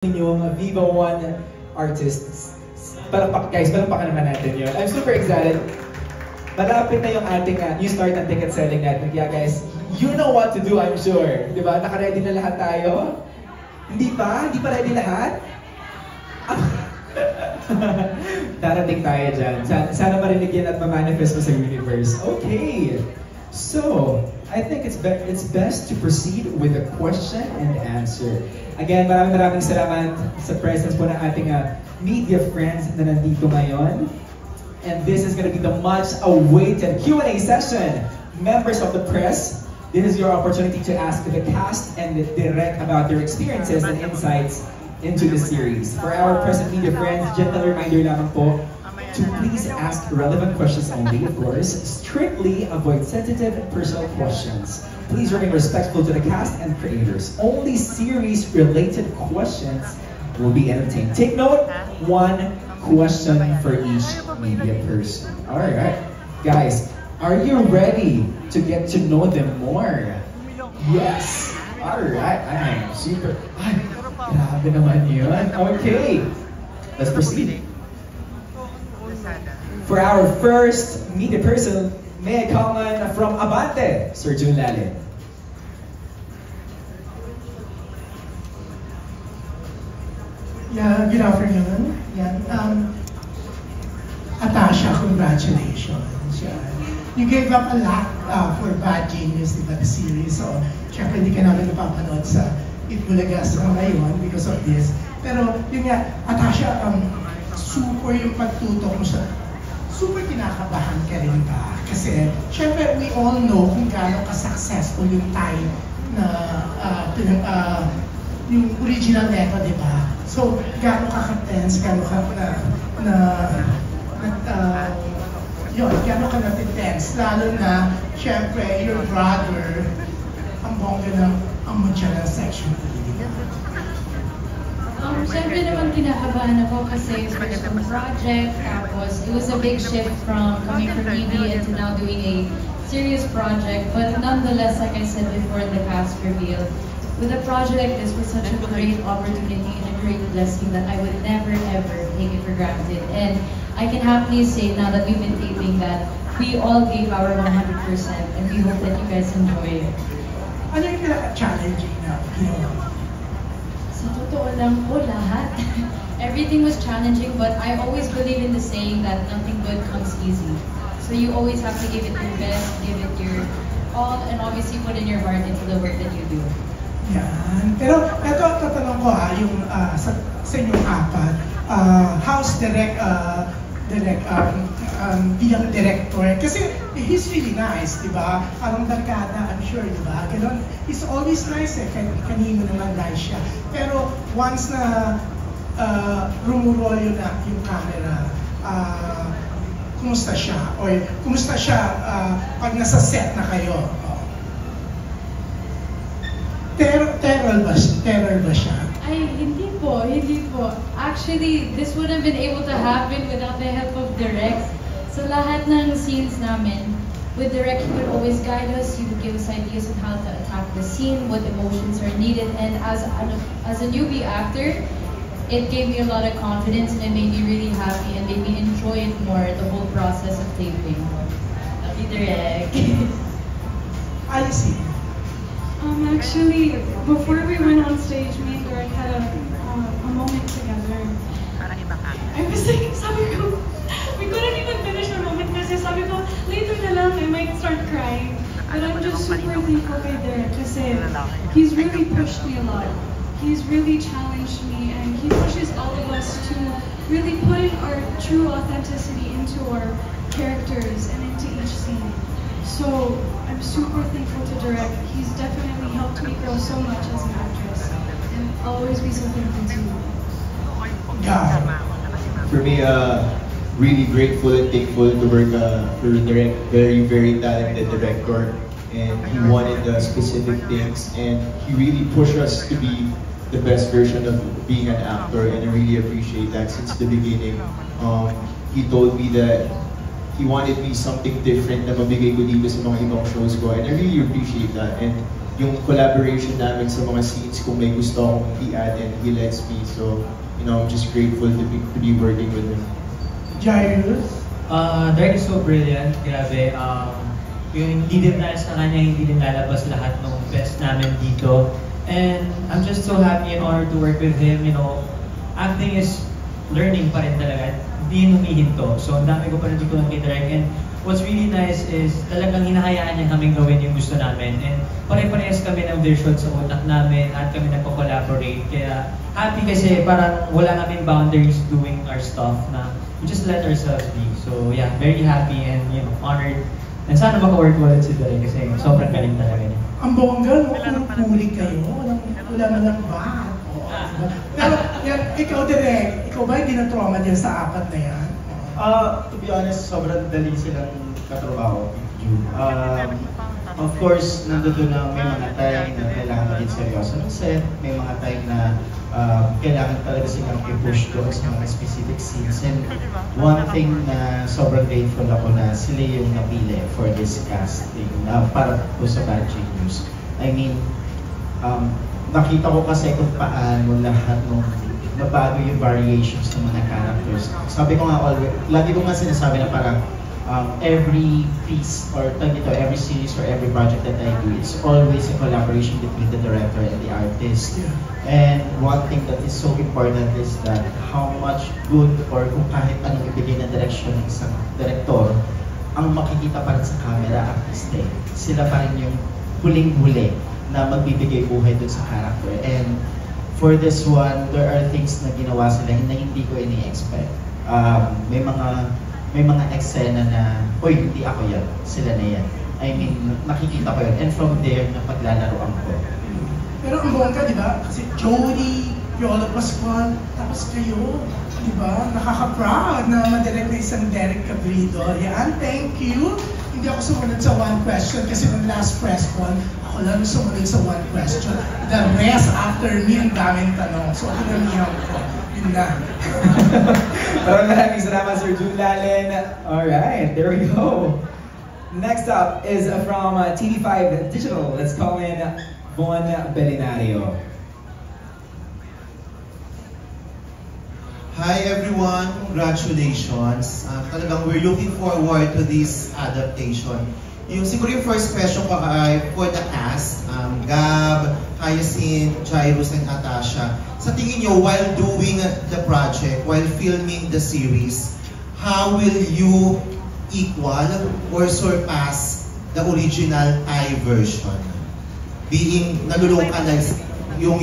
yung Viva One artists. Guys, palakpakan naman natin yun. I'm super excited. Malapit na yung ating new start ng ticket selling natin. Kaya guys, you know what to do, I'm sure. Di ba? Naka-ready na lahat tayo? Hindi pa? Hindi pa ready lahat? Darating tayo dyan. Sana marinig yan at ma-manifest mo sa universe. Okay. So, I think it's best to proceed with a question and answer. Again, maraming salamat sa presence po ng ating media friends na nandito ngayon. And this is going to be the much-awaited Q&A session. Members of the press, this is your opportunity to ask the cast and the direct about their experiences and insights into the series. For our present media friends, gentle reminder lamang po to please ask relevant questions only, of course. Strictly avoid sensitive personal questions. Please remain respectful to the cast and creators. Only series-related questions will be entertained. Take note, one question for each media person. Alright, guys, are you ready to get to know them more? Yes! Alright, I'm super... Ay, grabe naman yun. Okay, let's proceed. For our first media person, may I call on from Abante, Sir Jun Lalin. Yeah, good afternoon. Yeah, Atasha, congratulations. Yeah. You gave up a lot for Bad Genius, diba, the series. So, syempre hindi ka namin napapanood sa Itbulaga sa ngayon because of this. Pero, yun nga, Atasha, super yung pagtutok mo sa super kinakabahan ka rin ba? Kasi, syempre, we all know kung gaano ka-successful yung time na yung original neto, di ba? So, gaano ka-tense, gaano ka gaano ka na-tense, lalo na, syempre, your brother, ang bongga ng amudya ng section. Siyempre naman kinakabahan ako kasi first project, tapos it was a big shift from coming from EB into now doing a serious project. But nonetheless, like I said before in the cast reveal, with a project like this was such a great opportunity and a great blessing that I would never ever take it for granted. And I can happily say now that we've been taping that we all gave our 100% and we hope that you guys enjoy it. Ano yung challenging na ginawa? Sa totoo lang po lahat. Everything was challenging, but I always believe in the saying that nothing good comes easy. So you always have to give it your best, give it your all, and obviously put in your heart into the work that you do. Yan. Pero ito, tatanong ko yung sa inyong apat, how's bilang director? Kasi he's really nice, di ba? Parang barkada, I'm sure, di ba? Ganon. He's always nice eh. Kanino naman nice siya. Pero once na rumurolyo na yung camera, kumusta siya? O kumusta siya pag nasa set na kayo? Terror ba siya? Ay, hindi po. Actually, this wouldn't have been able to happen without the help of Direct. So lahat ng scenes namin, with Direct, he would always guide us, he would give us ideas on how to attack the scene, what emotions are needed, and as a newbie actor, it gave me a lot of confidence and it made me really happy and made me enjoy it more, the whole process of taping. Love you, Direct. I see. Actually, before we went on stage, me and Derek had a moment together. I was like, sabi ko, we couldn't even finish our moment kasi sabi ko, later na lang, I might start crying. But I'm just super thankful kay Derek kasi he's really pushed me a lot. He's really challenged me and he pushes all of us to really put our true authenticity into our characters and into each scene. So I'm super thankful to Direct. He's definitely helped me grow so much as an actress, and I'll always be so thankful to you. For me, really grateful and thankful to work for Direct. Very talented director, and he wanted specific things, and he really pushed us to be the best version of being an actor, and I really appreciate that since the beginning. He told me that he wanted me something different na mabigay ko dito sa mga ibang shows ko, and I really appreciate that. And yung collaboration namin sa mga scenes kung may gusto akong i-add and he lets me. So, I'm just grateful to be working with him. Jairus? Direk is so brilliant, grabe. Yung hindi din dahil sa kanya, hindi din lalabas lahat ng best namin dito. And I'm just so happy and honored to work with him. Acting is learning pa rin talaga. Hindi humihinto. So ang dami ko pa rin dito ng kay Direk. And what's really nice is talagang hinahayaan niya kaming gawin yung gusto namin. And pare-parehas kami ng vision sa utak namin at kami nagko-collaborate. Kaya happy kasi parang wala kaming boundaries doing our stuff na we just let ourselves be. So yeah, very happy and honored. And sana maka-work ulit si Direk kasi sobrang galing talaga niya. Ang bongga, no? Puri kayo. Wala na lang ba? Pero ikaw, Direk, ikaw ba hindi na-trauma din sa apat na yan? To be honest, sobrang dali silang katrabaho. Of course, nandito na may mga time na kailangan maging seryoso ng set, may mga time na kailangan talaga silang i-push doon sa mga specific scenes. And one thing na sobrang grateful ako na sila yung napili for this casting para po sa Bad Genius. I mean, nakita ko kasi kung paano lahat ng nabago yung variations ng mga characters. Sabi ko nga always, lagi ko nga sinasabi na parang every piece or every series or every project that I do, it's always a collaboration between the director and the artist. Yeah. And one thing that is so important is that how much good or kung kahit anong ibigay na direction ng isang director, ang makikita pa rin sa camera artiste. Sila pa rin yung huling-huli na magbibigay buhay dun sa character. And for this one, there are things na ginawa sila na hindi ko ini-expect. May mga eksena na, oy, hindi ako yan, sila na yan. I mean, nakikita ko yun. And from there, napaglalaroan ko. Pero ang bongga, di ba? Kasi Jody, Piolo Pascual, tapos kayo, di ba? Nakaka-proud na madirect na isang Derek Cabrido. Yan, thank you. Hindi ako sumunod sa one question kasi yung last press con, ako lang sumunod sa one question. The rest after me, ang daming tanong. So, pinamihan ko. Yun na. Maraming salamat, Sir June Lalen. Alright, there we go. Next up is from TV5 Digital. Let's call in Von Belinario. Hi everyone, congratulations. Talagang we're looking forward to this adaptation. Siguro yung first question ko ay for the cast, Gab, Hyacinth, Jairus, and Natasha. Sa tingin nyo, while doing the project, while filming the series, how will you equal or surpass the original Thai version? Being nalulocalize yung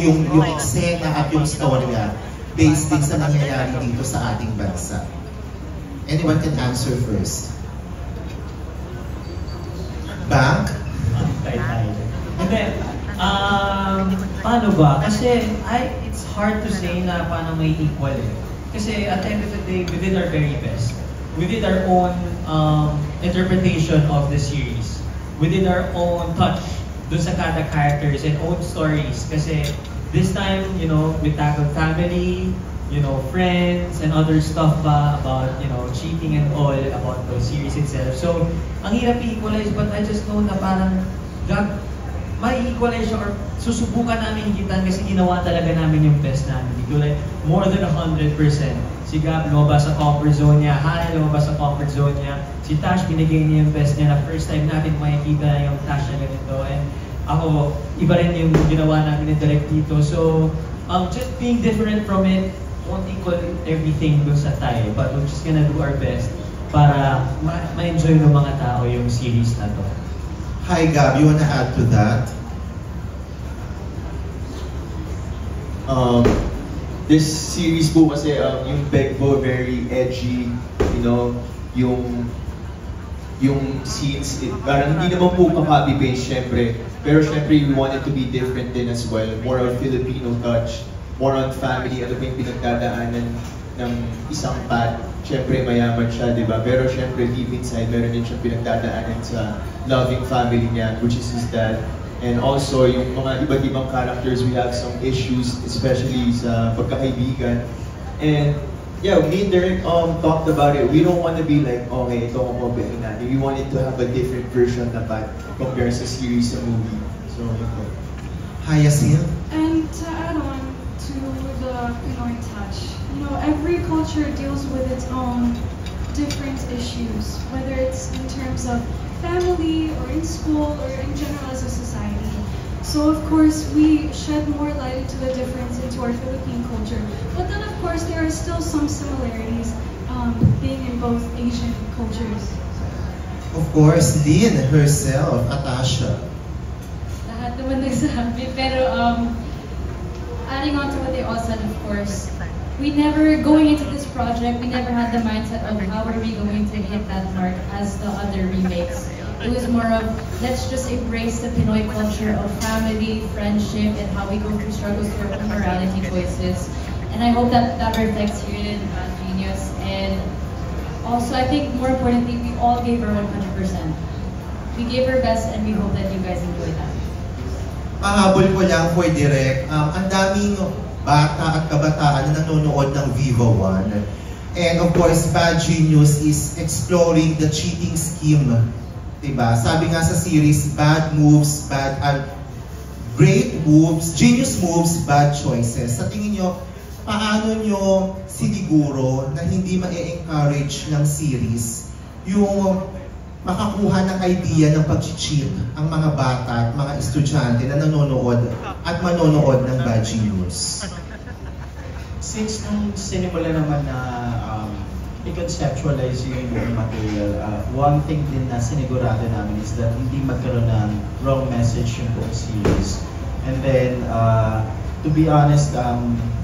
eksena at yung storya based din sa nangyayari dito sa ating bansa. Anyone can answer first. Bank? And then, paano ba? Kasi it's hard to say na paano may equal eh. Kasi at the end of the day, we did our very best. We did our own interpretation of the series. We did our own touch dun sa kada characters and own stories. Kasi this time, we tackled family, friends and other stuff ba about, cheating and all about the series itself. So, ang hirap i-equalize, but I just know na parang ma-equalize or susubukan namin higitan kasi ginawa talaga namin yung best namin. Like, more than 100%. Si Gab, lumabas sa comfort zone niya. Hana, lumabas sa comfort zone niya. Si Tash, binigay niya yung best niya na first time natin makikita yung Tash na ganito. And ako, iba rin yung ginawa namin ng direct dito. So, just being different from it won't equal everything dun sa Thai. But we're just gonna do our best para ma-enjoy ng mga tao yung series na to. Hi Gab, you wanna add to that? This series po kasi yung Begbo very edgy, yung scenes, parang hindi naman po copy-paste syempre, pero syempre we want it to be different din as well, more of Filipino touch, more on family, ano ba yung pinagdadaanan ng isang Pat. Syempre mayaman siya, di ba? Pero syempre deep inside, meron din siyang pinagdadaanan sa loving family niya, which is his dad. And also, yung mga iba't ibang characters, we have some issues, especially sa pagkakaibigan. And yeah, me and Derek talked about it. We don't want to be like, okay, ito ang mobility natin. We wanted to have a different version na Pat compared sa series sa movie. So, yun po. Hyacinth? And to add on to the Pinoy touch, you know, every culture deals with its own different issues, whether it's in terms of family or in school or in general as a society. So of course we shed more light into the difference into our Philippine culture. But then of course there are still some similarities being in both Asian cultures. Of course, Lynn herself, Atasha. Lahat naman nagsabi, pero adding on to what they all said, of course, we never, going into this project, we never had the mindset of how are we going to hit that mark as the other remakes. It was more of, let's just embrace the Pinoy culture of family, friendship, and how we go through struggles through our own morality choices. And I hope that that reflects here in Genius. And also, I think more importantly, we all gave our 100%. We gave our best, and we hope that you guys enjoy that. Pahabol ko lang for Direk, ang daming bata at kabataan na nanonood ng Viva One. And of course, Bad Genius is exploring the cheating scheme. Diba? Sabi nga sa series, bad moves, great moves, genius moves, bad choices. Sa tingin nyo, paano nyo siniguro na hindi ma-encourage ng series yung makakuha ng idea ng pag-cheat ang mga bata at mga estudyante na nanonood at manonood ng Bad Genius? Since nung sinimula naman na i-conceptualize yung buong material, one thing din na sinigurado namin is that hindi magkaroon ng wrong message yung buong series. And then, to be honest,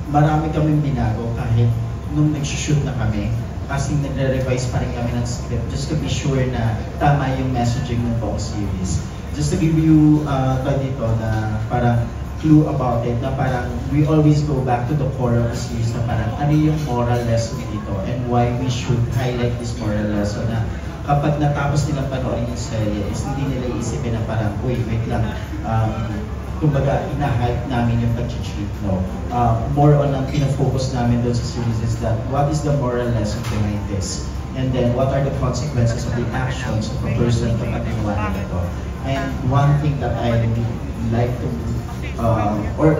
marami kaming binago kahit nung nag-shoot na kami. Kasi nagre-revise pa rin kami ng script just to be sure na tama yung messaging ng buong series. Just to give you dito na parang clue about it, na parang we always go back to the core of the series na parang ano yung moral lesson dito and why we should highlight this moral lesson na kapag natapos nilang panoorin yung serye is hindi nila isipin na parang, uy, wait lang, kumbaga, ina-hype namin yung pag-cheat, no? More on ang pinafocus namin doon sa series is that what is the moral lesson behind this? And then, what are the consequences of the actions of a person kapag ginawa nila ito? And one thing that I like to, or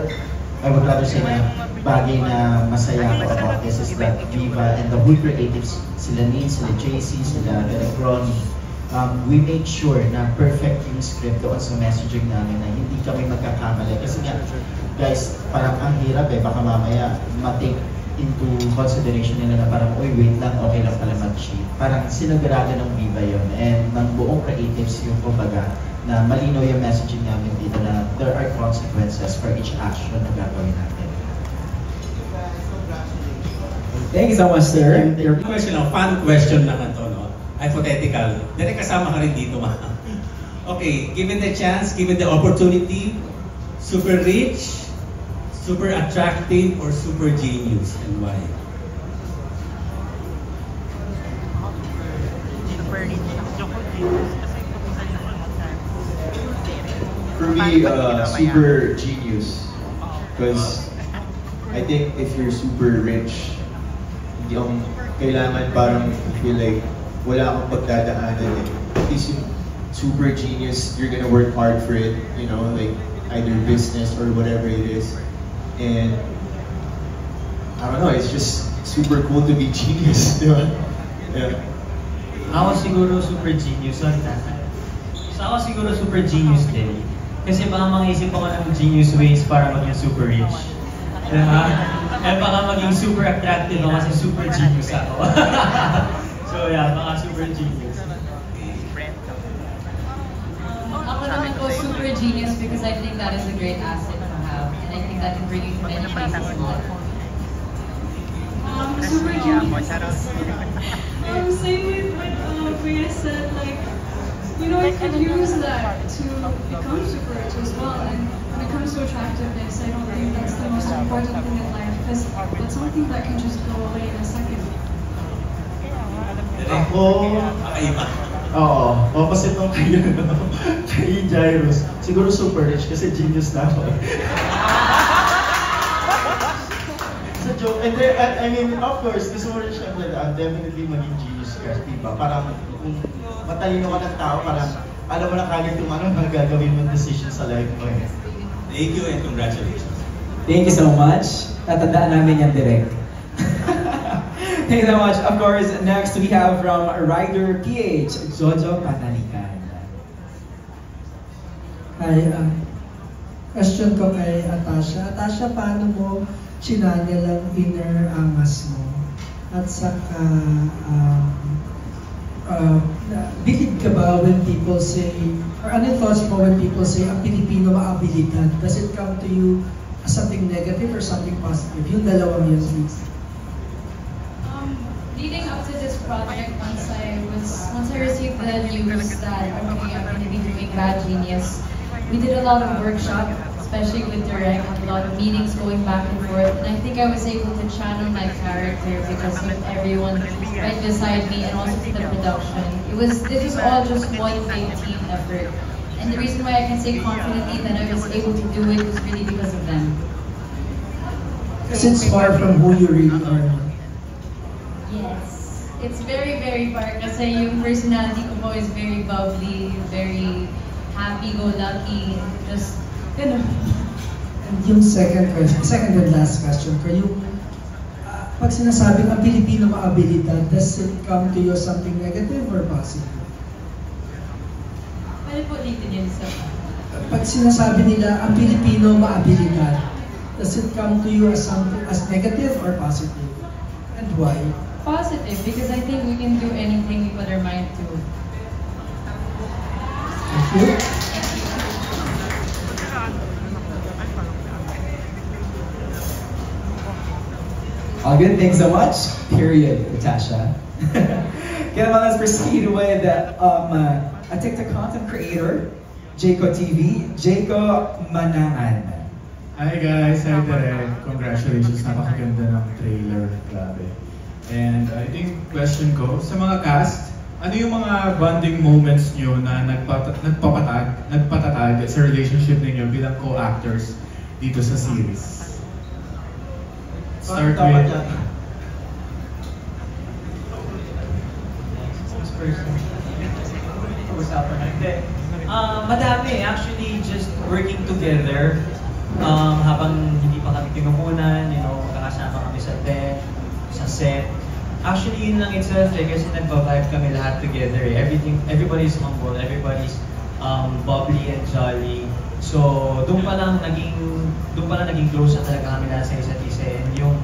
I would rather say na bagay na masaya ako about this is that Viva and the whole creatives, sila Nin, sila JC, sila Derek Ronnie, we make sure na perfect yung script doon sa messaging namin na hindi kami magkakamali. Kasi nga, guys, parang ang hirap baka mamaya ma-take into consideration nila na parang, uy, wait lang, okay lang pala mag-cheat. Parang sinagurado ng Viva yun and ng buong creatives yung kumbaga na malinaw yung messaging namin dito na there are consequences for each action na gagawin natin. Thank you so much, sir. Your question, fun question lang ito, no? Hypothetical. Dahil kasama ka rin dito, ma. Okay, given the chance, given the opportunity, super rich, super attractive, or super genius, and why? For me, super genius. Because I think if you're super rich, hindi akong kailangan parang feel like wala akong pagdadaanan eh. At least yung super genius, you're gonna work hard for it, you know, like either business or whatever it is. And I don't know, it's just super cool to be genius, di ba? Yeah. Ako siguro super genius. So ako siguro super genius din. Kasi baka makaisip ako ng genius ways para maging super rich. Diba? Eh baka maging super attractive ako kasi super genius ako. So yeah, baka super genius. Ako naman ko super genius because I think that is a great asset to have. And I think that can bring you to many places in life. Super genius. Same with what Priya said, like, you know, I could use that to become super rich as well. And when it comes to attractiveness, I don't think that's the most important thing in life because that's something that can just go away in a second. Ako, oo, opposite ng kay Jairus. Siguro super rich kasi genius na ako. Sa joke, and then, I mean, of course, gusto mo rin syempre, definitely maging genius ka, diba? Parang, kung matalino ka ng tao, parang alam mo na kagad kung ano magagawin mong decision sa life mo eh. Thank you and congratulations. Thank you so much. Tatandaan namin yan direct. Thank you so much. Of course, next we have from Rider PH, Jojo Panalikan. Hi, question ko kay Atasha. Atasha, paano mo sinanel ang inner angas mo? At saka, believe ka ba when people say, or ano yung thoughts mo when people say, ang Pilipino maabilidad? Does it come to you as something negative or something positive? Yung dalawang yun, please. Leading up to this project, once I received the news that okay, I'm going to be doing Bad Genius, we did a lot of workshop, especially with direct, a lot of meetings going back and forth, and I think I was able to channel my character because of everyone right beside me and also the production. This was all just one big team effort, and the reason why I can say confidently that I was able to do it was really because of them. It's far from who you really are. Yes. It's very, very far kasi yung personality ko po is very bubbly, very happy-go-lucky, just, you know. And yung second and last question ko, yung pag sinasabing ang Pilipino maabilidad, does it come to you as something negative or positive? Pwede po ulitin yun sa... Pag sinasabi nila ang Pilipino maabilidad, does it come to you as something as negative or positive? And why? Positive, because I think we can do anything we put our mind to. Thank you. All good, thanks so much. Period, Natasha. Okay, naman, let's proceed with a TikTok content creator, Jayco TV, Jayco Manangan. Hi guys, hi Derek. Congratulations, napakaganda ng trailer. Grabe. And I think question ko, sa mga cast, ano yung mga bonding moments nyo na nagpatatag sa relationship ninyo bilang co-actors dito sa series? Start with... Madami, actually, just working together. Habang hindi pa kami pinukunan, magkakasama kami sa set. Actually, yun lang itself kasi nagpa-vibe kami lahat together. Everybody's humble, everybody's bubbly and jolly. So, doon pa lang naging close na talaga kami lahat sa isa't isa. And yung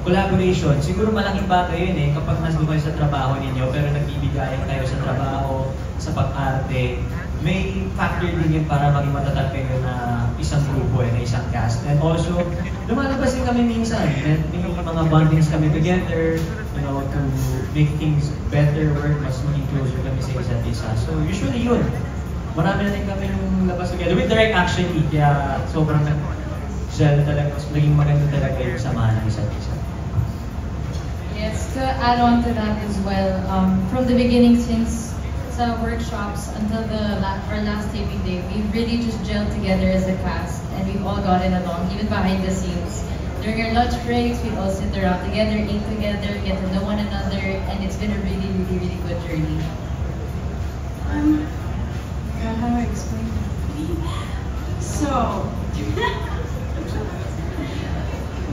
collaboration, siguro malaking bagay yun kapag nandun kayo sa trabaho ninyo, pero nagbibigayan kayo sa trabaho, sa pag-arte, may factor din yun para maging matatag kayo na isang grupo na isang cast. And also, lumalabas din kami minsan. And may mga bondings kami together, to make things better, work, mas maging closer kami sa isa't isa. So usually yun. Marami na rin kami labas together with direct actually. Kaya sobrang gel talaga, mas naging maganda talaga yung samahan ng isa't isa. Yes, to add on to that as well, from the beginning since sa workshops until our last taping day, we really just gelled together as a cast and we've all gotten along, even behind the scenes. During our lunch breaks, we'd all sit around together, eat together, get to know one another, and it's been a really, really, really good journey. How do I explain that? So,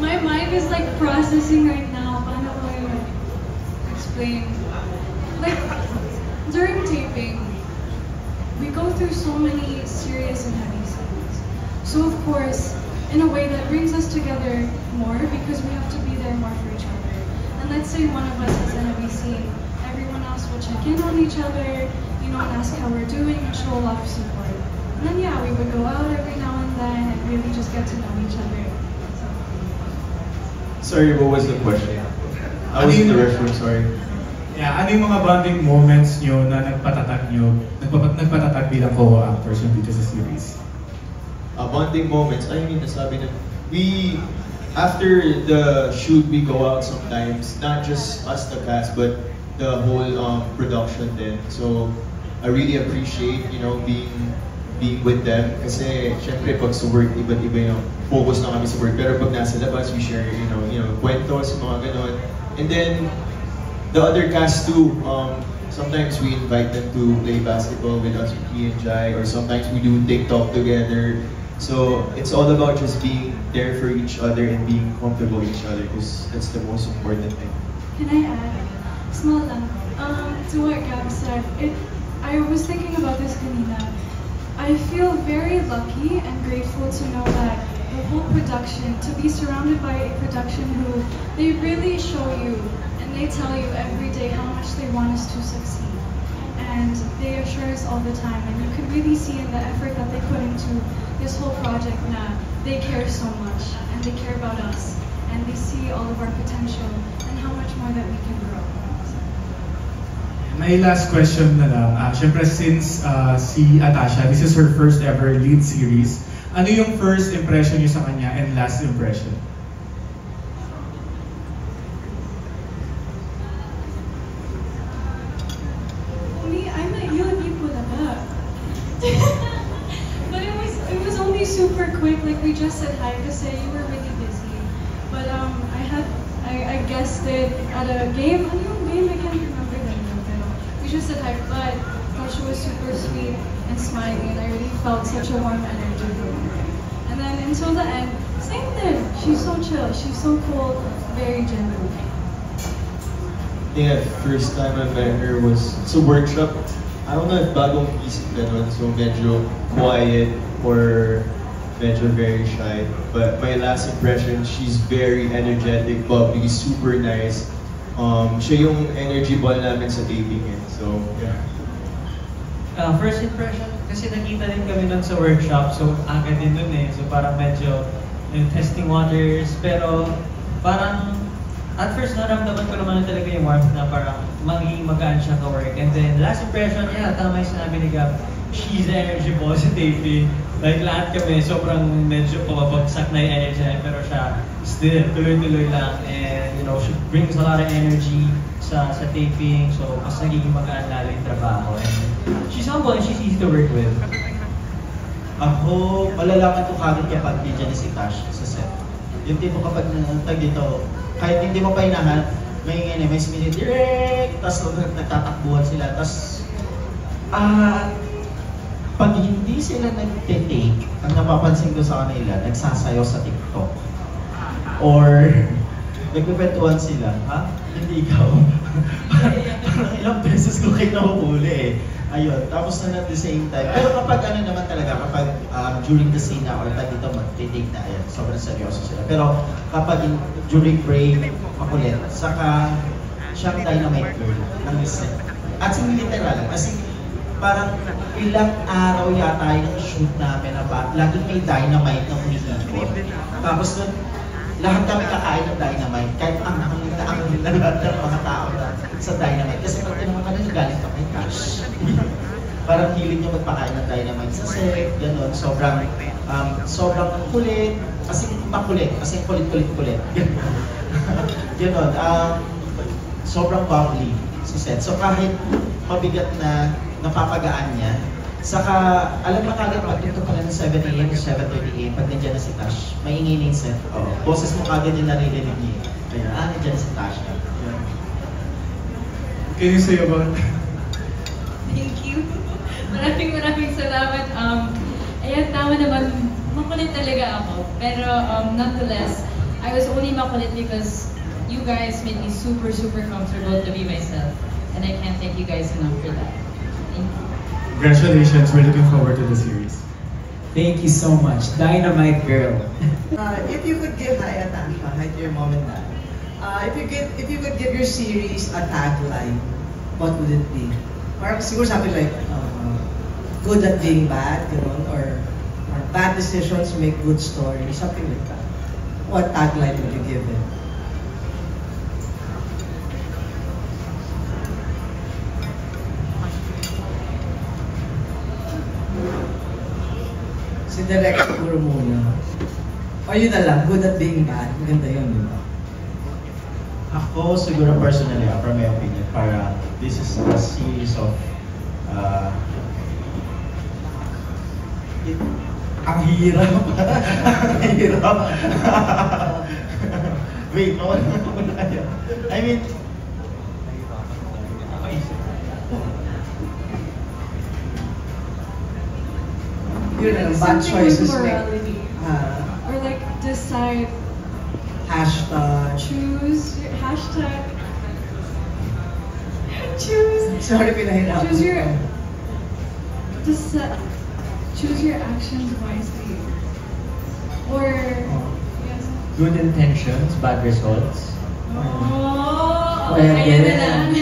my mind is like processing right now. Paano ko yung explain? Like, during taping, we go through so many serious and heavy scenes. So of course, in a way that brings us together more because we have to be there more for each other. And let's say one of us is in a heavy scene, everyone else will check in on each other, and ask how we're doing and show a lot of support. And then yeah, we would go out every now and then and really just get to know each other. Sorry, what was the question? I was in the restroom, sorry. Yeah, ano yung mga bonding moments nyo na nagpatatag bilang co-actors yung dito sa series? Bonding moments, I mean, nasabi na, after the shoot, we go out sometimes, not just us, the cast, but the whole production then. So, I really appreciate, being with them. Kasi, syempre, pag sa work, iba-iba yung focus na kami sa work. Pero pag nasa labas, we share, kwentos, mga ganon. And then, the other cast too, sometimes we invite them to play basketball with us, with me and Jai, or sometimes we do TikTok together. So it's all about just being there for each other and being comfortable with each other, because that's the most important thing. Can I add? Small lang. To what Gab said, I was thinking about this kanina. I feel very lucky and grateful to know that the whole production, to be surrounded by a production who, they really show you and they tell you every day how much they want us to succeed. And they assure us all the time, and you can really see in the effort that they put into this whole project na they care so much, and they care about us, and they see all of our potential and how much more that we can grow. My last question na lang. Siyempre, since si Atasha, this is her first ever lead series, ano yung first impression niyo sa kanya and last impression? I met you and people talaga. But it was only super quick. Like we just said hi kasi you were really busy. But I guessed it at a game. Ano yung game? I can't remember the name. Pero we just said hi. But Tasha was super sweet and smiling, and I really felt such a warm energy from her. And then until the end, same thing. She's so chill. She's so cool. Very gentle. I think the first time I met her was sa workshop. I don't know if bagong isip ganun, so medyo quiet or medyo very shy. But my last impression, she's very energetic, bubbly, super nice. Siya yung energy ball namin sa taping eh. So, yeah. First impression, kasi nakita din kami nun sa workshop, so agad din dun eh. So parang medyo yung testing waters, pero parang at first naramdaman ko naman talaga yung warmth na parang magiging magaan siya ka-work. And then last impression, yeah, tama yung sinabi ni Gab, she's energy ball sa taping. Like lahat kami, sobrang medyo pababagsak na yung energy na, pero siya still tuloy-tuloy lang. And you know, she brings a lot of energy sa taping, so mas nagiging magaan lalo yung trabaho. And she's humble and she's easy to work with. Ako, malalaman ko kagad kapag nandiyan si Tash sa set. Yung tipo kapag tag dito, kahit hindi mo pa hinahanap, may direct, tapos nagtatakbuhan sila, tapos pag hindi sila nag-take, ang napapansin ko sa kanila, nagsasayaw sa TikTok. Or nagpipwentuhan sila, ha? Hindi ikaw. Parang ilang beses ko kayo nahuhuli eh. Ayun, tapos na at the same time. Pero kapag ano naman talaga, kapag during the scene na or tag dito mag-take na, ayan, sobrang seryoso sila. Pero kapag during break, makulit. Saka siyang dynamite girl ng set. At literal, kasi parang ilang araw yata yung shoot namin na ba, laging may dynamite na umiikot. Tapos nun, lahat kami kakain ng dynamite, kahit ang nalalat ng mga tao na sa dynamite. Kasi pag tinanong ka na, galit ka may cash. Parang hilig nyo magpakain ng dynamite sa set, gano'n. Sobrang kulit, kasi makulit, kasi kulit-kulit-kulit. Gano'n. Sobrang bubbly si set. So kahit mabigat na napapagaan niya, saka alam na kagad pagtunto pa ng 7 AM to 7:30 AM pag nandiyan na si Tash. May ingay set. Boses mo kagad yung naririnig niya. Kaya, nandiyan na si Tash. Can you say about Thank you. Maraming salamat. Ayan, tama naman. Makulit talaga ako. Pero nonetheless, I was only makulit because you guys made me super, super comfortable to be myself. And I can't thank you guys enough for that. Thank you. Congratulations, we're looking forward to the series. Thank you so much. Dynamite girl. If you could give hi Atasha, hi to your mom and dad. If you could give your series a tagline, what would it be? Parang siguro something like good at being bad, you know, or bad decisions make good stories, something like that. What tagline would you give it? Si Direk siguro muna. O yun na lang, good at being bad. Maganda yun, di ba? Ako siguro personally, from my opinion, para this is a series of ang hirap. Ang hirap. Wait, no. I mean, Yun na, Like, bad something choices with make... morality. Or like decide, Hashtag... choose, hashtag, choose. Sorry, pinahirapan Choose your, ko. choose your actions wisely. Or, yes. Good intentions, bad results. Oh, Pwede. ayan na lang.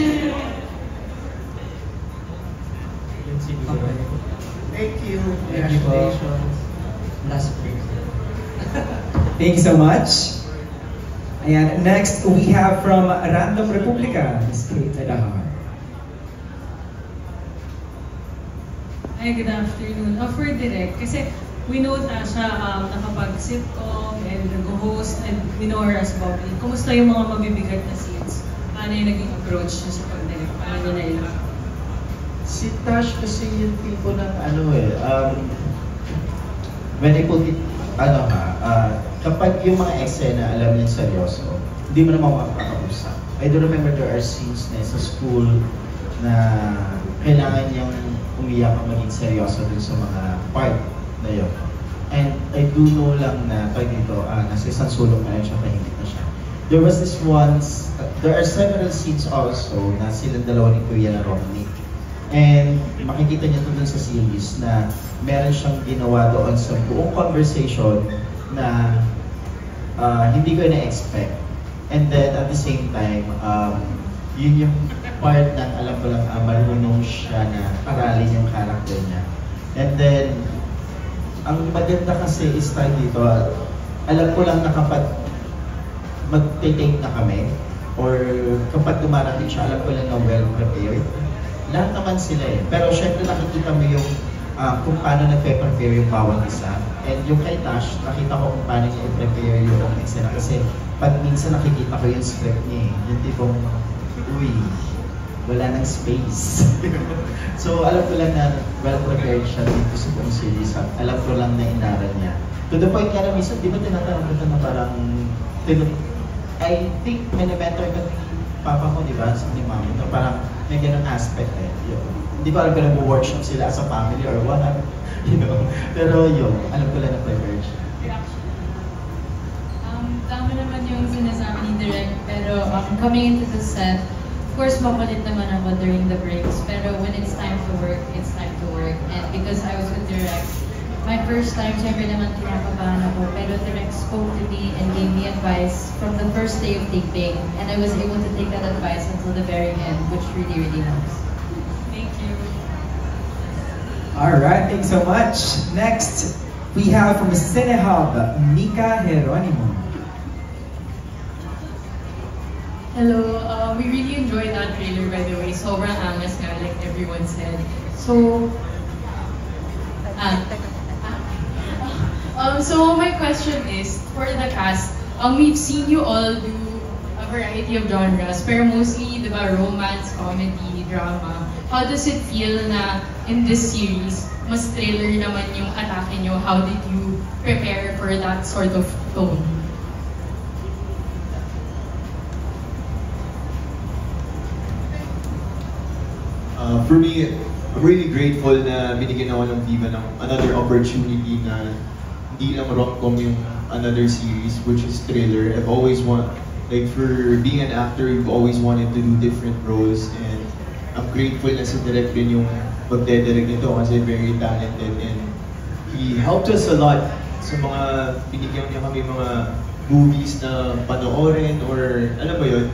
Yun siguro. Thank you. Thank you po. Congratulations. Last break. Thank you so much. And next, we have from Random Republica, Ms. Kate Adahar. Hi, good afternoon. For Direk, kasi we know na siya nakapag-sitcom and nag-host and we know her as Bobby. Kumusta yung mga mabibigat na scenes? Paano yung naging approach niya sa pag-direct? Paano niya nila? Si Tash kasi yung tipo ng when I put it, kapag yung mga eksena alam niya seryoso, hindi mo naman makakausap. I do remember there are scenes na sa school na kailangan niyang umiyak ang maging seryoso dun sa mga part na yun. And I do know lang na pag dito, nasa isang sulok na rin siya, tahimik na siya. There was this once, there are several scenes also na silang dalawa ni Kuya na Romney. And makikita niyo dun sa series na meron siyang ginawa doon sa buong conversation na hindi ko na-expect. And then at the same time, yun yung part ng alam ko lang marunong siya na aralin yung character niya. And then, ang maganda kasi is tayo dito, alam ko lang na kapag mag-take na kami, or kapag dumarating siya, alam ko lang na well-prepared. Lahat naman sila eh. Pero syempre nakikita mo yung kung paano nagpe-prepare yung bawang isa. And yung kay Tash, nakita ko kung paano niya i-prepare yung eksena. Kasi pag minsan nakikita ko yung script niya eh. Yung tipong, uy, wala nang space. So alam ko lang na well-prepared siya dito sa buong series. Alam ko lang na inaral niya. To the point nga na minsan, di ba tinatanong ko na parang, I think may na-mentor ka papa ko, di ba, sa ni mami, no? Parang may ganun aspect eh. Hindi ko alam kung nag-workshop sila as a family or what, you know. Pero yun, alam ko lang na prepared siya. Tama naman yung sinasabi ni Direk, pero coming into the set, of course, makulit naman ako during the breaks, pero when it's time to work, it's time to work. And because I was with Direk, my first time, syempre naman kinakabahan ako, pero Direk spoke to me and gave me advice from the first day of taping, and I was able to take that advice until the very end, which really, really helps. Thank you. Alright, thanks so much. Next, we have from Cinehub, Mika Geronimo. Hello, we really enjoyed that trailer, by the way. Sobrang angas nga, like everyone said. So, so my question is, for the cast, we've seen you all do a variety of genres, pero mostly, di ba, romance, comedy, drama. How does it feel na in this series, mas thriller naman yung atake nyo? How did you prepare for that sort of tone? For me, I'm really grateful na binigyan ako ng Viva ng another opportunity na hindi lang rom-com yung another series, which is thriller. I've always like for being an actor, you've always wanted to do different roles, and I'm grateful na si Direk rin yung magdedirect nito kasi very talented, and he helped us a lot sa mga binigyan niya kami mga movies na panoorin, or alam mo yun,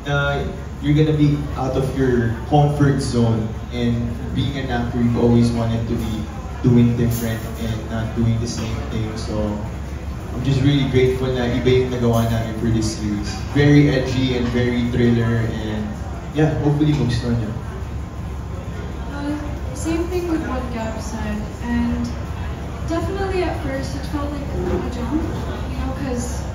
na you're gonna be out of your comfort zone, and being an actor, you've always wanted to be doing different and not doing the same thing. So I'm just really grateful na iba yung nagawa namin for this series. Very edgy and very thriller, and yeah, hopefully magustuhan niyo. Same thing with what Gab said, and definitely at first it felt like a jump, you know, because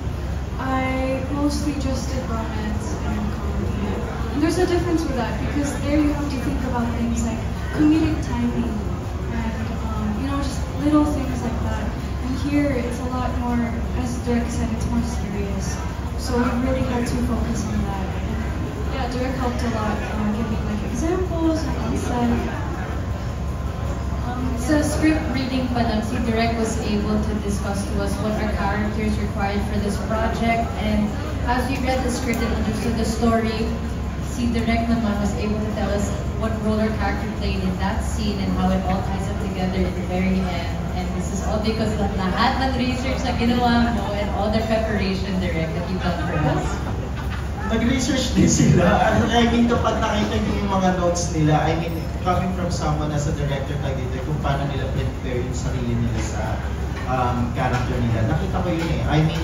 I mostly just did romance and comedy. And there's a difference with that, because there you have to think about things like comedic timing and, you know, just little things like that. And here it's a lot more, as Dirk said, it's more serious. So we really had to focus on that. And yeah, Derek helped a lot, giving like examples and on set. Sa script reading pa lang, si Direk was able to discuss to us what our characters required for this project, and as we read the script and understood the story, si Direk naman was able to tell us what role our character played in that scene and how it all ties up together at the very end. And this is all because of lahat ng research na ginawa mo and all the preparation, Direk, that you've done for us. Nag-research din sila. I mean, kapag nakita niyo yung mga notes nila, I mean, coming from someone as a director tag dito, kung paano nila prepare yung sarili nila sa character nila. Nakita ko yun eh. I mean,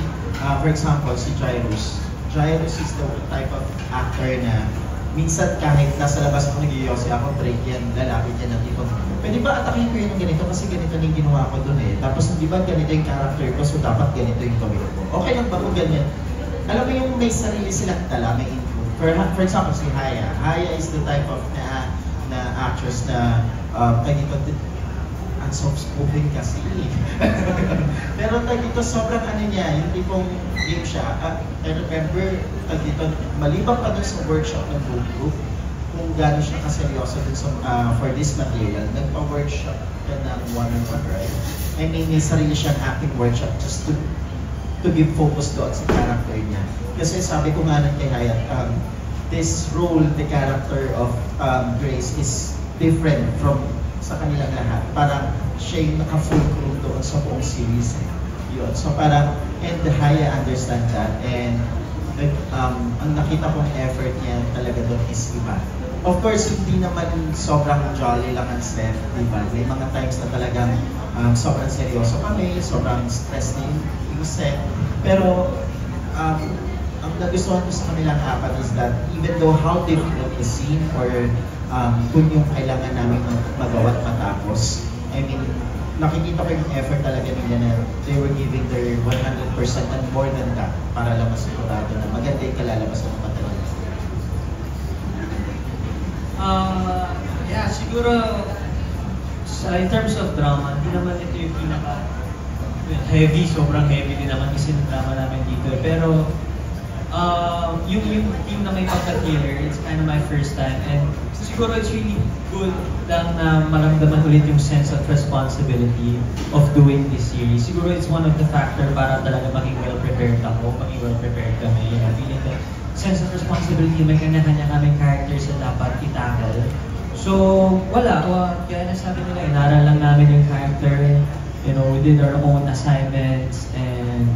for example, si Jairus. Jairus is the type of actor na minsan kahit nasa labas ako nag-iossi ako, break yan, lalapit yan ng tipong, pwede ba atakin ko yun ng ganito kasi ganito yung ginawa ko dun eh. Tapos hindi ba ganito yung character ko, so dapat ganito yung gawin ko. Okay lang ba kung ganyan? Alam mo yung may sarili silang tala, may input. For example, si Haya. Haya is the type of na actress na dito, ang soft-spoken kasi. Pero dito, sobrang ano niya, yung tipong game siya. I remember, dito, maliban pa dun sa workshop ng group, kung gano'n siya kaseryoso dun sa, for this material, nagpa-workshop ka ng one-on-one, right? I mean, may sarili siyang acting workshop just to give focus doon sa character niya. Kasi sabi ko nga kay Hayat, this role, the character of Grace is different from sa kanilang lahat. Parang siya yung naka-full crew doon sa buong series. Yun. So parang, and Haya understand that, and ang nakita kong effort niya talaga doon is iba. Of course, hindi naman sobrang jolly lang ang set, diba? May mga times na talagang sobrang seryoso kami, sobrang stress na yung set. Pero, ang nagustuhan ko sa kanilang apat is that even though how difficult the scene or kung yung kailangan namin magawa at matapos, I mean, nakikita ko yung effort talaga nila na they were giving their 100% and more than that para lang masigurado na maganda yung kalalabas ng material. Yeah, siguro in terms of drama, hindi naman ito yung pinaka heavy, sobrang heavy din naman kasi yung drama namin dito. Pero yung team na may pagka-killer, it's kind of my first time, and siguro it's really good lang na maramdaman ulit yung sense of responsibility of doing this series. Siguro it's one of the factor para talaga maging well-prepared ako, maging well-prepared kami. You know, feeling the sense of responsibility, may kanya-kanya kaming characters na dapat itakal. So, wala. Kaya nasabi nila, inaral lang namin yung character. You know, we did our own assignments and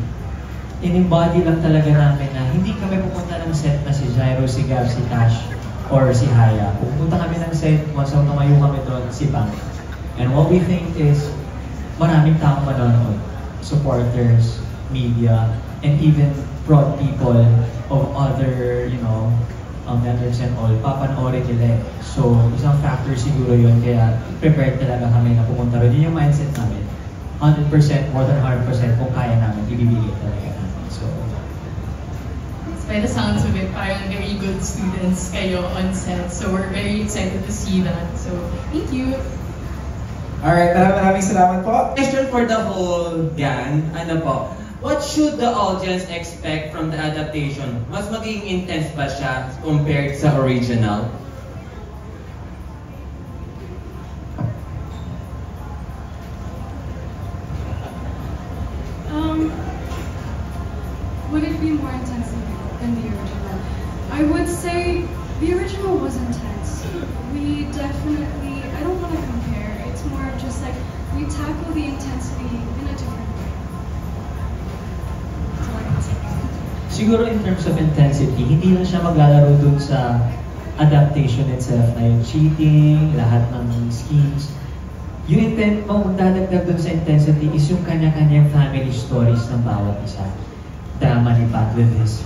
in-embody lang talaga namin na hindi kami pupunta ng set na si Jairo, si Gab, si Tash, or si Haya. Pupunta kami ng set, once ang tumayo kami doon, si Bang. And what we think is, maraming taong manonood. Supporters, media, and even broad people of other, you know, networks and all, papanoorin nila eh. So, isang factor siguro yun, kaya prepared talaga kami na pumunta rin. Yun yung mindset namin. 100%, more than 100% kung kaya namin, ibibigay talaga namin. So, by the sounds of it, parang very good students kayo on set. So we're very excited to see that. So, thank you. Alright, maraming salamat po. Question for the whole gang, ano po? What should the audience expect from the adaptation? Mas maging intense ba siya compared sa original? Would it be more intense than the original? I would say the original was intense. We definitely, I don't want to compare, it's more of just like, we tackle the intensity in a different way. That's all I can say. Siguro in terms of intensity, hindi lang siya maglalaro dun sa adaptation itself na yung cheating, lahat ng schemes. Yung intent mo, magdadagdag dun sa intensity is yung kanya-kanyang family stories ng bawat isa. Drama ni Pat with his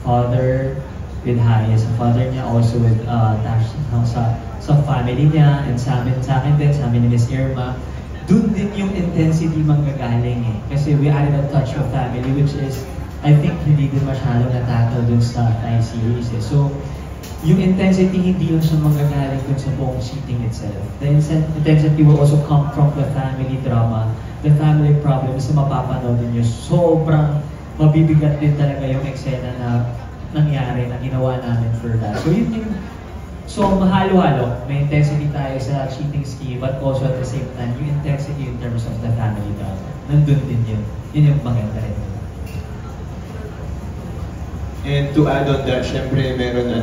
father, with Haya, sa father niya, also with Tash, sa family niya, and sa akin din, sa amin ni Miss Irma. Dun din yung intensity manggagaling eh. Kasi we added a touch of family, which is, I think, hindi din masyado na-tackle dun sa Thai series eh. So, yung intensity, hindi lang siya manggagaling dun sa buong cheating itself. The intensity will also come from the family drama, the family problems na mapapanood nyo. Sobrang mabibigat din talaga yung eksena na nangyari na ginawa namin for that. So yun yung, so mahalo-halo. May intensity tayo sa cheating ski, but also at the same time, yung intensity in terms of the family drama. Nandun din yun. Yun yung maganda rin. And to add on that, syempre meron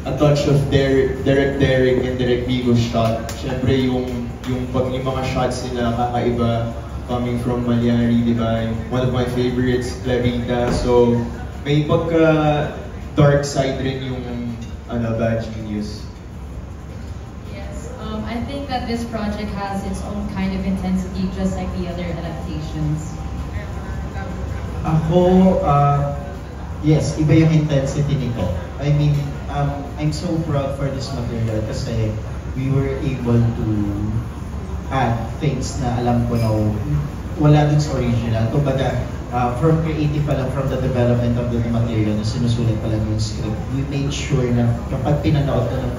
a touch of Derek Derek and Derek Vigo shot. Syempre yung mga shots nila kakaiba, coming from Malyari, di ba? One of my favorites, Clarita. So may pagka dark side rin yung Bad Genius. Yes, I think that this project has its own kind of intensity, just like the other adaptations. Ako, yes, iba yung intensity nito. I mean, I'm so proud for this material kasi we were able to add things na alam ko na wala dun sa original. Kumbaga, from creative pa lang, from the development of the material na sinusulat pa lang yung script, we made sure na kapag pinanood na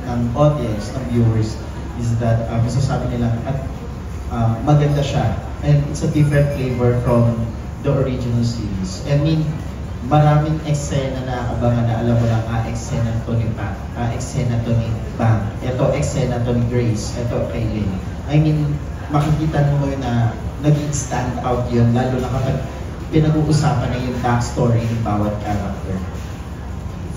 ng audience, ng viewers, is that masasabi nila at maganda siya. And it's a different flavor from the original series. I mean, maraming eksena na abangan na alam mo lang, eksena to ni Bang, eksena to ni Bang, ito eksena to ni Grace, ito kay Lynn. I mean, makikita mo na naging stand out yun, lalo na kapag pinag-uusapan na yung backstory ng bawat character.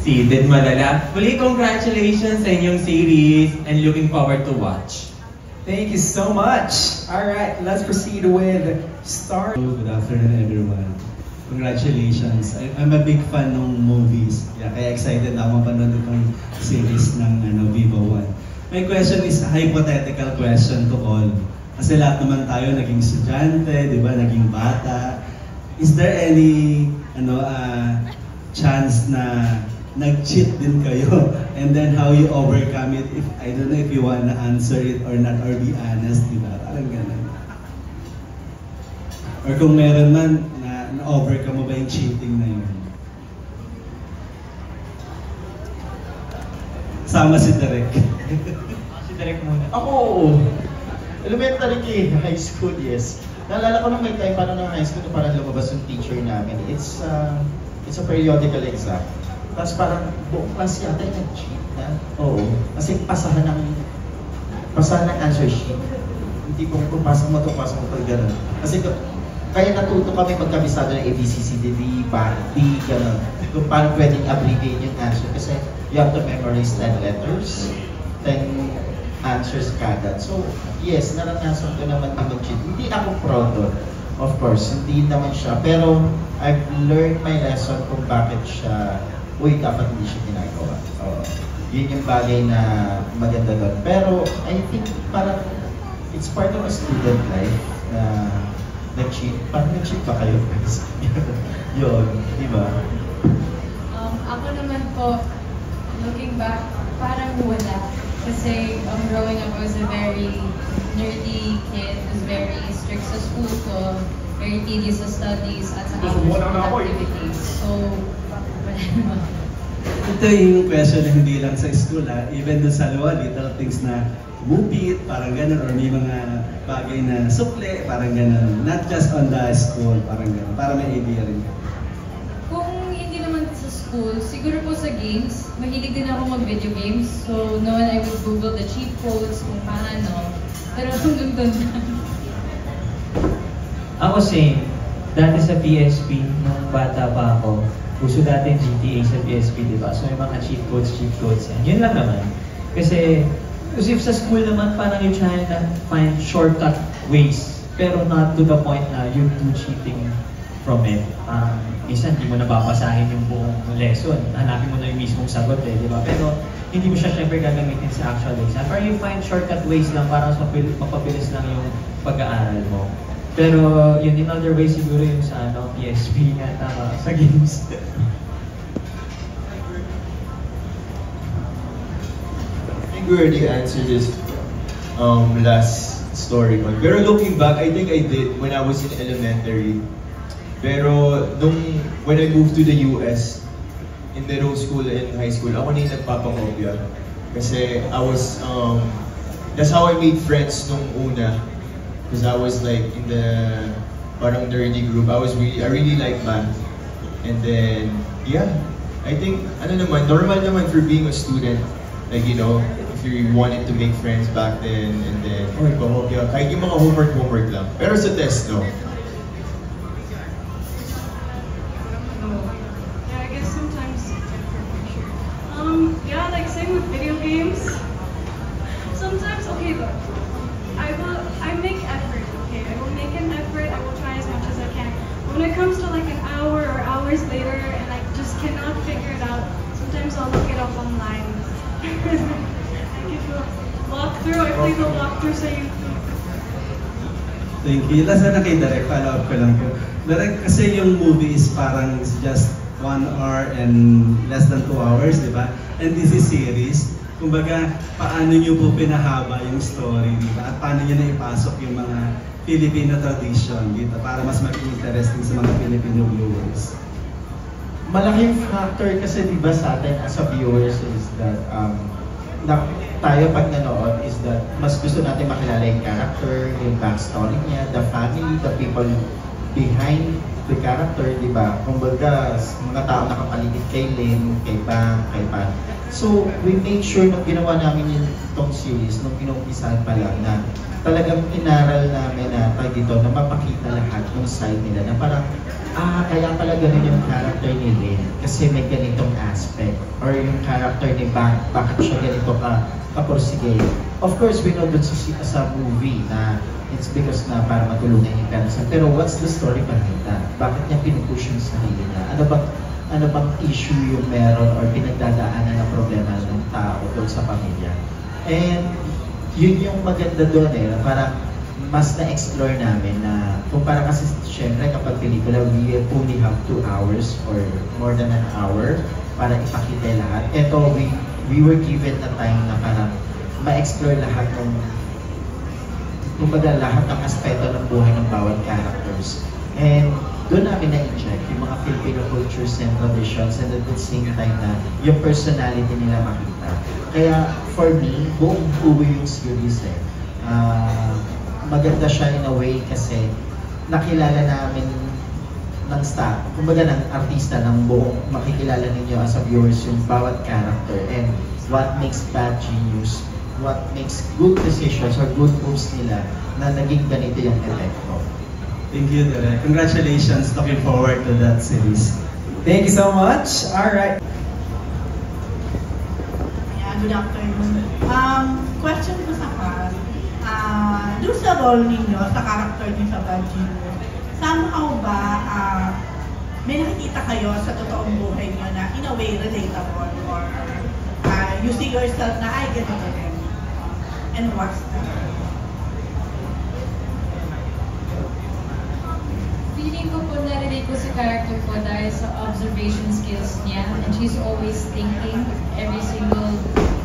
Si Din Malala, muli congratulations sa inyong series and looking forward to watch. Thank you so much. All right, let's proceed with Star. Good afternoon, everyone. Congratulations. I'm a big fan ng movies. Kaya excited ako mapanood itong series ng Viva One. My question is a hypothetical question to all. Kasi lahat naman tayo naging estudyante, di ba, naging bata. Is there any chance na nag-cheat din kayo? And then how you overcome it? If I don't know if you wanna answer it or not, or be honest, di ba? Parang ganun. Or kung meron man, na-overcome mo ba yung cheating na yun? Sama si Derek. Si Derek muna. Ako, elementary high school, yes. Naalala ko nung may time paano ng high school na parang lumabas yung teacher namin. It's a periodical exam. Tapos parang buong class yata yung nag-cheat na. Oo. Kasi pasahan ng answer sheet. Hindi kung pasa mo to, gano'n. Kasi kaya natuto kami magkabisado ng ABCCDD, D, gano'n. Kung paano pwedeng abbreviate yung answer. Kasi you have to memorize 10 letters, 10 answers kada. So, yes, naranasan ko naman din mag-cheat. Hindi ako proud doon. Of course, hindi naman siya. Pero, I've learned my lesson kung bakit siya, dapat hindi siya ginagawa. Yun yung bagay na maganda doon. Pero, I think parang, it's part of a student life na nag-cheat. Parang nag-cheat ba kayo? Yun, di ba? Ako naman po, looking back, parang wala. Kasi growing up, I was a very nerdy kid, was very strict sa school ko, very tedious sa studies, at sa activities. So, wala. Ito yung question na hindi lang sa school, even dun sa luwa, little things na bupit, parang gano'n, or may mga bagay na sukle, parang gano'n. Not just on the school, parang gano'n, para may idea rin. Kung hindi naman sa school, siguro po sa games, mahilig din ako mag-video games. So, noon I would Google the cheat codes, kung paano. Pero hanggang doon lang. Ako same. Dati sa PSP, nung bata pa ako, uso dati yung GTA sa PSP, di ba? So may mga cheat codes yan. Yun lang naman. Kasi if sa school naman, parang you're trying to find shortcut ways, pero not to the point na you do cheating from it. Minsan, hindi mo nababasahin yung buong lesson. Hanapin mo na yung mismong sagot di ba? Pero hindi mo siya syempre gagamitin sa actual exam. Or you find shortcut ways lang para mapabilis lang yung pag-aaral mo. Pero yun, in other ways siguro yung sa PSP nga, tama, sa games. I think we already answered this last story. Pero looking back, I think I did when I was in elementary. Pero when I moved to the US, in middle school and high school, ako na yung nagpapakopya. Kasi I was, that's how I made friends nung una. Because I was like in the parang nerdy group. I really like math. And then, yeah, I think, normal naman for being a student. Like, you know, if you wanted to make friends back then, and then, kahit yung mga homework lang. Pero sa test, no. Yeah, I guess sometimes, yeah, like same with video games. Sometimes, okay though, I make effort, okay? I will make an effort, I will try as much as I can. But when it comes to like an hour or hours later and I just cannot figure it out, sometimes I'll look it up online. I give a walkthrough, I play the walkthrough sa YouTube. Thank you. Last na kay Derek, follow up ko lang po. Derek, kasi yung movie is parang just 1 hour and less than 2 hours, di ba? And this is series. Kumbaga, paano nyo po pinahaba yung story, di ba? At paano nyo naipasok yung mga Filipino tradition dito para mas maging interesting sa mga Filipino viewers? Malaking factor kasi di ba sa atin as a viewers is that tayo pag nanood is that mas gusto natin makilala yung character, yung backstory niya, the family, the people behind the character, di ba? Kumbaga, mga tao nakapaligid kay Lynn, kay Bang, kay Pan. So, we made sure nung ginawa namin itong series, nung pinumpisahan pa lang na talagang inaral namin na dito na mapakita lahat ng side nila na parang kaya pala ganun yung character ni Lynn kasi may ganitong aspect or yung character ni Bang, bakit siya ganito kapursige. Of course, we know that sa movie na it's because na para matulungan yung person. Pero what's the story behind that? Bakit niya pinupush yung sarili niya? Ano bang issue yung meron or pinagdadaanan ng problema ng tao doon sa pamilya? And yun yung maganda doon parang mas na-explore namin na kung para kasi syempre kapag pelikula we only have 2 hours or more than an hour para ipakita lahat. Ito, we were given na time na parang ma-explore lahat ng kumbaga lahat ng aspeto ng buhay ng bawat characters. And doon namin na-inject yung mga Filipino cultures and traditions and at the same time na yung personality nila makita. Kaya for me, buong buo yung series maganda siya in a way kasi nakilala namin ng staff, kumbaga ng artista ng buong makikilala ninyo as a viewers yung bawat character and what makes bad genius, what makes good decisions or good moves nila na naging ganito yung epekto. Thank you, Derek. Congratulations. Looking forward to that series. Thank you so much. All right. Yeah, good afternoon. Question ko sa cast. Doon sa role ninyo, sa character niyo sa Bad Genius, somehow ba may nakikita kayo sa totoong buhay niyo na in a way relatable or you see yourself na ay ganito rin? And what's that? Feeling ko po na-relate ko sa character ko dahil sa observation skills niya and she's always thinking every single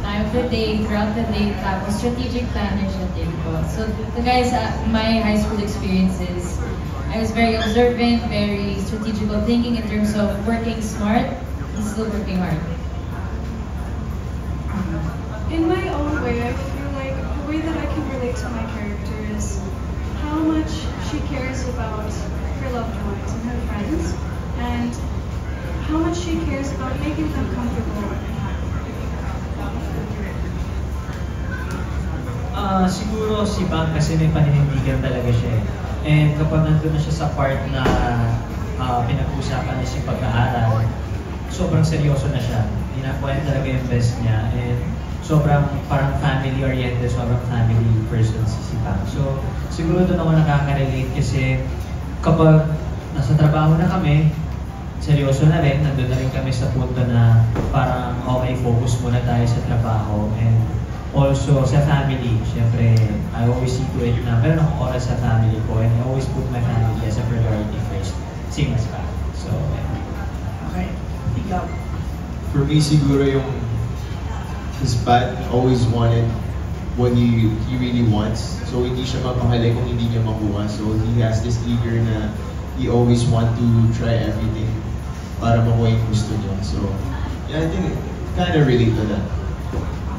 time of the day, throughout the day, tapos strategic planner siya din po. So the guys, my high school experiences, I was very observant, very strategical thinking in terms of working smart and still working hard. In my own way, I feel like the way that I can relate to my character is how much she cares about her loved ones and her friends, and how much she cares about making them comfortable and happy. Siguro si Bang kasi may paninindigan talaga siya. And kapag nandun na siya sa part na pinag-usapan niya sa pag-aaral, sobrang seryoso na siya. Ginakuha talaga yung best niya. And sobrang parang family-oriented, sobrang family person si Bang. So siguro doon ako nakaka-relate kasi kapag nasa trabaho na kami, seryoso na rin, nandun na rin kami sa punto na parang okay, focus muna tayo sa trabaho. And also sa family, syempre, I always see to it na meron akong oras sa family ko and I always put my family as a priority first. Same as Bang. So, okay. Ikaw. For me, siguro yung his Bad always wanted what he really wants. So hindi siya mapahali kung hindi niya makuha. So he has this eager na he always want to try everything para makuha yung gusto niya. So yeah, I think kind of relate to that.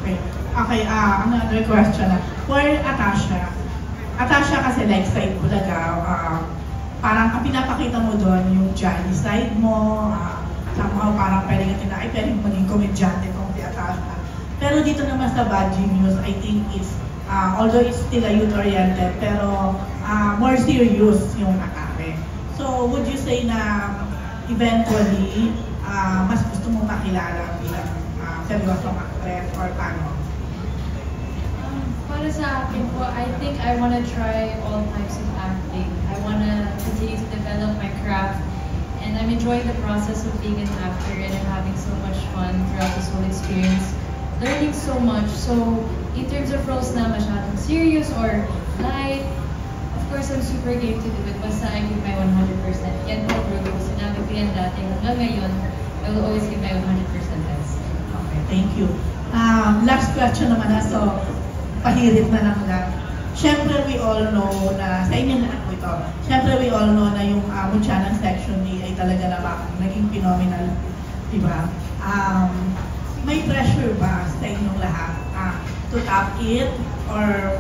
Okay. Okay, another question. For Atasha kasi like sa Itbulaga, parang ang pinapakita mo doon yung jolly side mo, somehow parang pwedeng natin na, ay pwedeng maging komedyante kung tiyatas na. Pero dito naman sa Bad Genius, I think it's, although it's still a youth-oriented, pero more serious yung atake. So, would you say na eventually, mas gusto mo makilala bilang seryosong actress or paano? Para sa akin po, I think I want to try all types of acting. I want to continue to develop my craft, and I'm enjoying the process of being an actor, and I'm having so much fun throughout this whole experience, learning so much. So, in terms of roles na masyadong serious or light, of course, I'm super game to do it. Basta I give my 100%. Yan po, bro. Sinabi ko yan dati. Hanggang ngayon, I will always give my 100% best. Okay, thank you. Last question naman na, so pahirit na lang lang. Siyempre, we all know na, sa inyo na ako ito, siyempre, we all know na yung Muntianan section ni ay talaga namang naging phenomenal, di ba? May pressure ba sa inyong lahat to top it or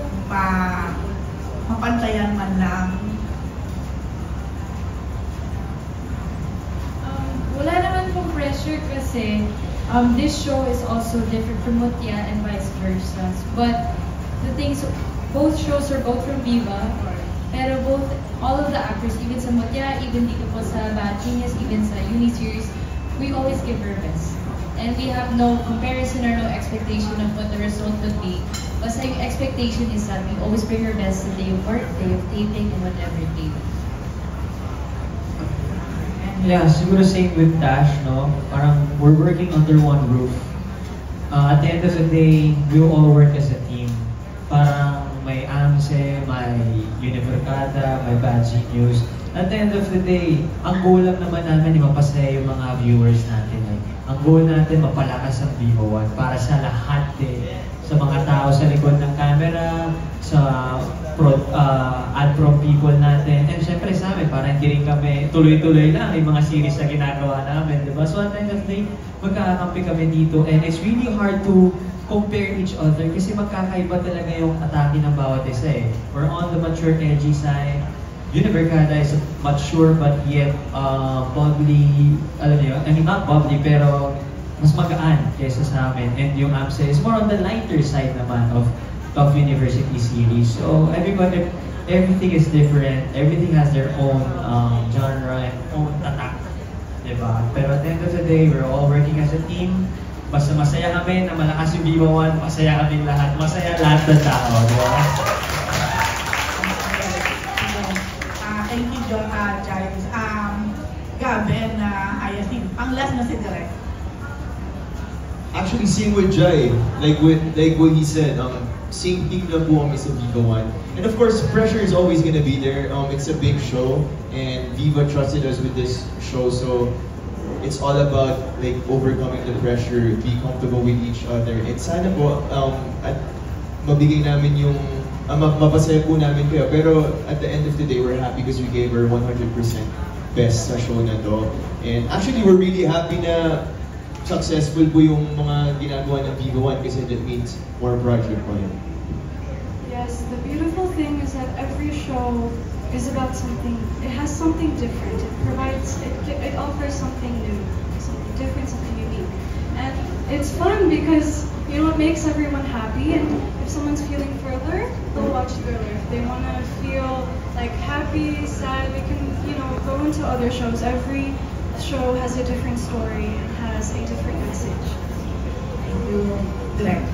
mapantayan man lang? Wala naman pong pressure kasi this show is also different from Mutya and vice versa. But the things, both shows are both from Viva, pero all of the actors, even sa Mutya, even dito po sa Bad Genius, even sa Uni-series, we always give our best. And we have no comparison or no expectation of what the result would be. Basta yung expectation is that we always bring our best the day of work, day of taping, and whatever day. Yeah, siguro same with Dash, no? Parang we're working under one roof. At the end of the day, we all work as a team. Parang may AMSE, may Univercada, may Bad Genius. At the end of the day, ang goal lang naman namin mapasaya yung mga viewers natin. Ang goal natin mapalakas ang Viva One para sa lahat din. Sa mga tao sa likod ng camera, sa ad-prom people natin. And syempre sa amin, parang hindi rin kami tuloy-tuloy lang yung mga series na ginagawa namin, diba? So at the end of the day, magkakakampi kami dito. And it's really hard to compare each other kasi magkakaiba talaga yung atake ng bawat isa eh. We're on the mature, edgy side. Univercada is mature but yet bubbly, alam niyo, I mean not bubbly pero mas magaan kaysa sa amin. And yung AMSE is more on the lighter side naman of Top University series. So everything is different. Everything has their own genre and own tatak, diba? Pero at the end of the day, we're all working as a team. Basta masaya kami na malakas yung Viva One, masaya kaming lahat. Masaya lahat ng tao, diba? Thank you, Giles. Gabi na Ayasin. Ang last na si Direk. Actually, same with Jai. Like what he said, same thing na po kami sa Viva One. And of course, pressure is always gonna be there. It's a big show, and Viva trusted us with this show, so it's all about like overcoming the pressure, be comfortable with each other. And sana po, at mabigay namin yung mapasaya po namin kayo. Pero at the end of the day, we're happy because we gave her 100% best sa show na to. And actually, we're really happy na successful po yung mga ginagawa ng Viva One kasi that means more project po yun. Yes, the beautiful thing is that every show is about something, it has something different. It provides, it offers something new, something different, something unique. And it's fun because, you know, it makes everyone happy, and if someone's feeling Thriller, they'll watch Thriller. If they want to feel like happy, sad, we can, you know, go into other shows. Every show has a different story and has a different message. Thank you. Direk.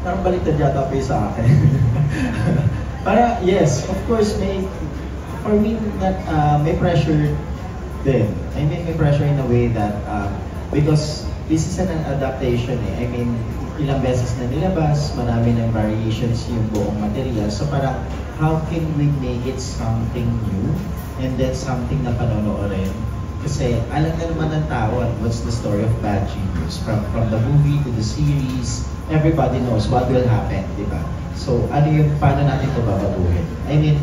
Parang baliktad yata pa sa akin. Para, yes, of course, for me, may pressure din. I mean, may pressure in a way that, because this is an adaptation eh. I mean, ilang beses na nilabas, marami ng variations yung buong material. So parang, how can we make it something new and then something na panonoorin? Kasi alam na naman ng tao what's the story of Bad Genius. From the movie to the series, everybody knows what will happen, di ba? So paano natin ito babaguhin? I mean,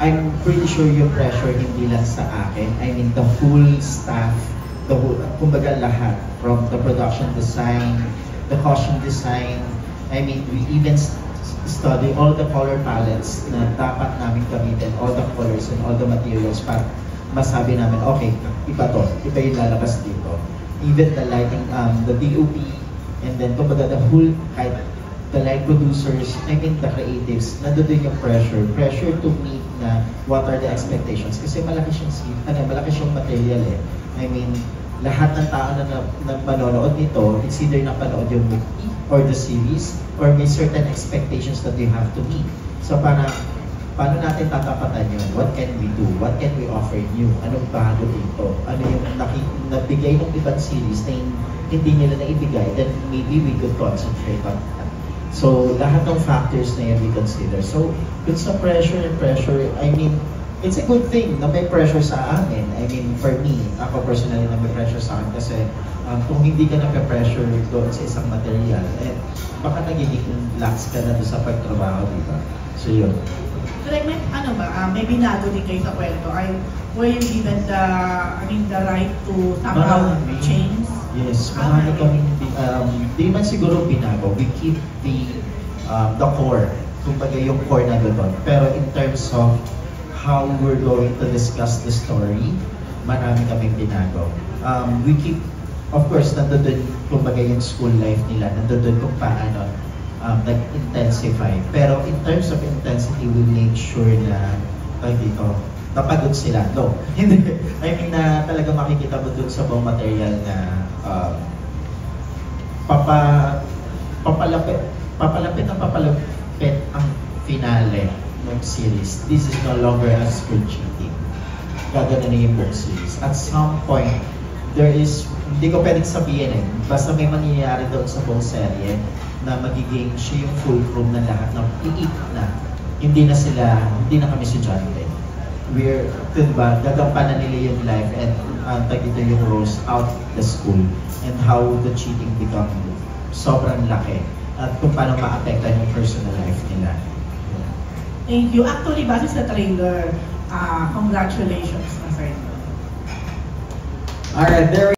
I'm pretty sure yung pressure hindi lang sa akin. I mean, the whole staff, kumbaga lahat, from the production design, the costume design, I mean, we even study all the color palettes na dapat namin gamitin, all the colors and all the materials para masabi namin, okay, iba to, iba yung lalabas dito. Even the lighting, the DOP, and then kumbaga the whole, kahit the light producers, I mean the creatives, nandun yung pressure to meet na what are the expectations. Kasi malaki siyang material eh. I mean, lahat ng tao na manonood nito, it's either napanood yung movie or the series, or may certain expectations that you have to meet. So paano natin tatapatan yun? What can we do? What can we offer new? Anong bago dito? Ano yung nabigay ng ibang series na hindi nila naibigay? Then maybe we could concentrate on that. So lahat ng factors na yan we consider. So with some pressure, I mean, it's a good thing na may pressure sa amin. I mean, for me, ako personally na may pressure sa akin kasi kung hindi ka na-pressure doon sa isang material, baka nagiging lax ka na doon sa pagtrabaho, di ba? So yun. Direk, may binago din kayo sa kwento. Were you given the right to somehow change? Yes, marami kaming, di man siguro binago. We keep the core, kumbaga yung core na doon. Pero in terms of how we're going to discuss the story, marami kaming binago. We keep, of course, nandun kumbaga yung school life nila, nandun kung paano nag-intensify. Pero in terms of intensity, we make sure na napagod sila. No, hindi. I mean, na talaga makikita mo dun sa buong material na papalapit ang finale ng series. This is no longer a school cheating. Gagana na yung buong series. At some point, there is, hindi ko pwedeng sabihin basta may mangyayari doon sa buong serye na magiging siya yung fulcrum ng lahat ng iik na. Hindi na kami si John Ray. We're, diba, gagampanan nila yung life and dito yung roles out the school and how the cheating become sobrang laki at kung paano ma-affectan yung personal life nila. Thank you. Actually, base sa trailer, congratulations na sa inyo. Alright, there